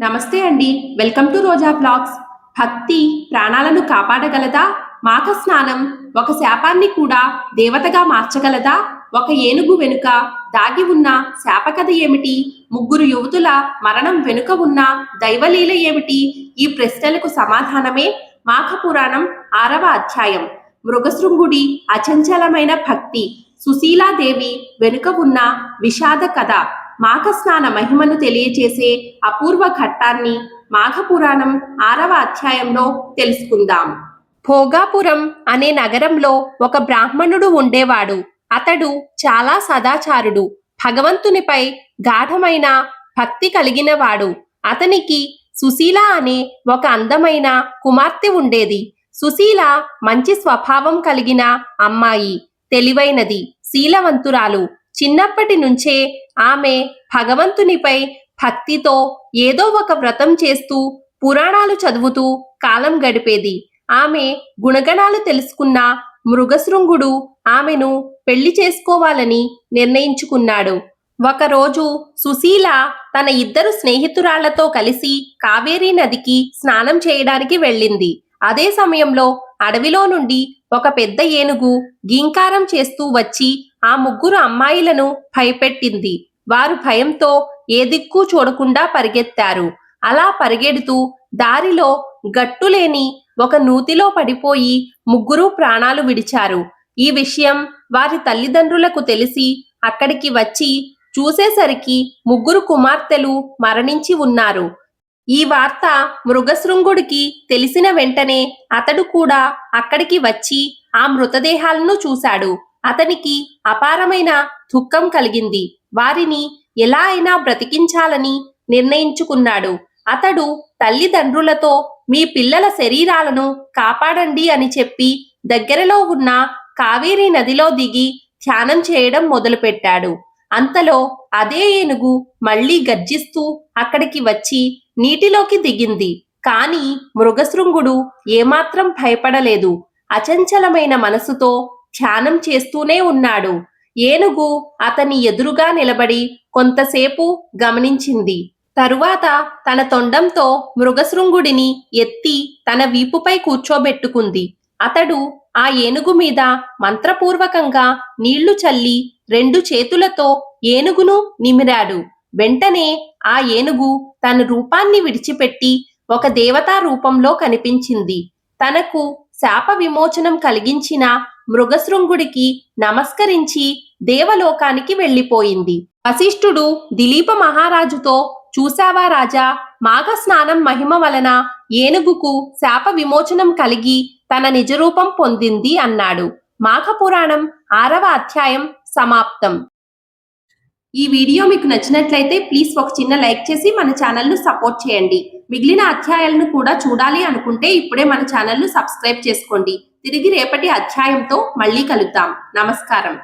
నమస్తే అండి. Welcome to Roja blogs. భక్తి ప్రాణాలను కాపాడగలదా? మాఘ స్నానం ఒక శాపాన్ని కూడా దేవతగా మార్చగలదా? ఒక ఏనుగు వెనుక దాగి ఉన్న శాపకథ ఏమిటి? ముగ్గురు యువతుల మరణం వెనుక ఉన్న దైవలీల ఏమిటి? ఈ ప్రశ్నలకు సమాధానమే మాఘ పురాణం 6వ అధ్యాయం. మృగశృంగుడి అచంచలమైన భక్తి, సుశీలాదేవి వెనుక ఉన్న విషాద కథ. మాఘస్నాన మహిమను తెలియచేసే అపూర్వ ఘట్టాన్ని మాఘపురాణం 6వ అధ్యాయంలో తెలుసుకుందాం. భోగాపురం అనే నగరంలో ఒక బ్రాహ్మణుడు ఉండేవాడు. అతడు చాలా సదాచారుడు, భగవంతునిపై గాఢమైన భక్తి కలిగినవాడు. అతనికి సుశీల అనే ఒక అందమైన కుమార్తె ఉండేది. సుశీల మంచి స్వభావం కలిగిన అమ్మాయి, తెలివైనది, శీలవంతురాలు. చిన్నప్పటి నుంచే ఆమె భగవంతునిపై భక్తితో ఏదో ఒక వ్రతం చేస్తూ పురాణాలు చదువుతూ కాలం గడిపేది. ఆమె గుణగణాలు తెలుసుకున్న మృగశృంగుడు ఆమెను పెళ్లి చేసుకోవాలని నిర్ణయించుకున్నాడు. ఒకరోజు సుశీల తన ఇద్దరు స్నేహితురాళ్లతో కలిసి కావేరీ నదికి స్నానం చేయడానికి వెళ్ళింది. అదే సమయంలో అడవిలో నుండి ఒక పెద్ద ఏనుగు గీంకారం చేస్తూ వచ్చి ఆ ముగ్గురు అమ్మాయిలను భయపెట్టింది. వారు భయంతో ఏ దిక్కు చూడకుండా పరిగెత్తారు. అలా పరిగెడుతూ దారిలో గట్టులేని ఒక నూతిలో పడిపోయి ముగ్గురు ప్రాణాలు విడిచారు. ఈ విషయం వారి తల్లిదండ్రులకు తెలిసి అక్కడికి వచ్చి చూసేసరికి ముగ్గురు కుమార్తెలు మరణించి ఉన్నారు. ఈ వార్త మృగశృంగుడికి తెలిసిన వెంటనే అతడు కూడా అక్కడికి వచ్చి ఆ మృతదేహాలను చూశాడు. అతనికి అపారమైన దుఃఖం కలిగింది. వారిని ఎలా అయినా బ్రతికించాలని నిర్ణయించుకున్నాడు. అతడు తల్లిదండ్రులతో మీ పిల్లల శరీరాలను కాపాడండి అని చెప్పి దగ్గరలో ఉన్న కావేరీ నదిలో దిగి ధ్యానం చేయడం మొదలుపెట్టాడు. అంతలో అదే ఏనుగు మళ్లీ గర్జిస్తూ అక్కడికి వచ్చి నీటిలోకి దిగింది. కాని మృగశృంగుడు ఏమాత్రం భయపడలేదు. అచంచలమైన మనసుతో ధ్యానం చేస్తూనే ఉన్నాడు. ఏనుగు అతని ఎదురుగా నిలబడి కొంతసేపు గమనించింది. తరువాత తన తొండంతో మృగశృంగుడిని ఎత్తి తన వీపుపై కూర్చోబెట్టుకుంది. అతడు ఆ ఏనుగు మీద మంత్రపూర్వకంగా నీళ్లు చల్లి 2 చేతులతో ఏనుగును నిమిరాడు. వెంటనే ఆ ఏనుగు తన రూపాన్ని విడిచిపెట్టి ఒక దేవతా రూపంలో కనిపించింది. తనకు శాప విమోచనం కలిగించిన మృగశృంగుడికి నమస్కరించి దేవలోకానికి వెళ్ళిపోయింది. వశిష్ఠుడు దిలీప మహారాజుతో, చూశావా రాజా, మాఘ స్నానం మహిమ వలన ఏనుగుకు శాప విమోచనం కలిగి తన నిజరూపం పొందింది అన్నాడు. మాఘపురాణం 6వ అధ్యాయం సమాప్తం. ఈ వీడియో మీకు నచ్చినట్లయితే ప్లీజ్ ఒక చిన్న లైక్ చేసి మన ఛానల్ను సపోర్ట్ చేయండి. మిగిలిన అధ్యాయాలను కూడా చూడాలి అనుకుంటే ఇప్పుడే మన ఛానల్ను సబ్స్క్రైబ్ చేసుకోండి. తిరిగి రేపటి అధ్యాయంతో మళ్ళీ కలుద్దాం. నమస్కారం.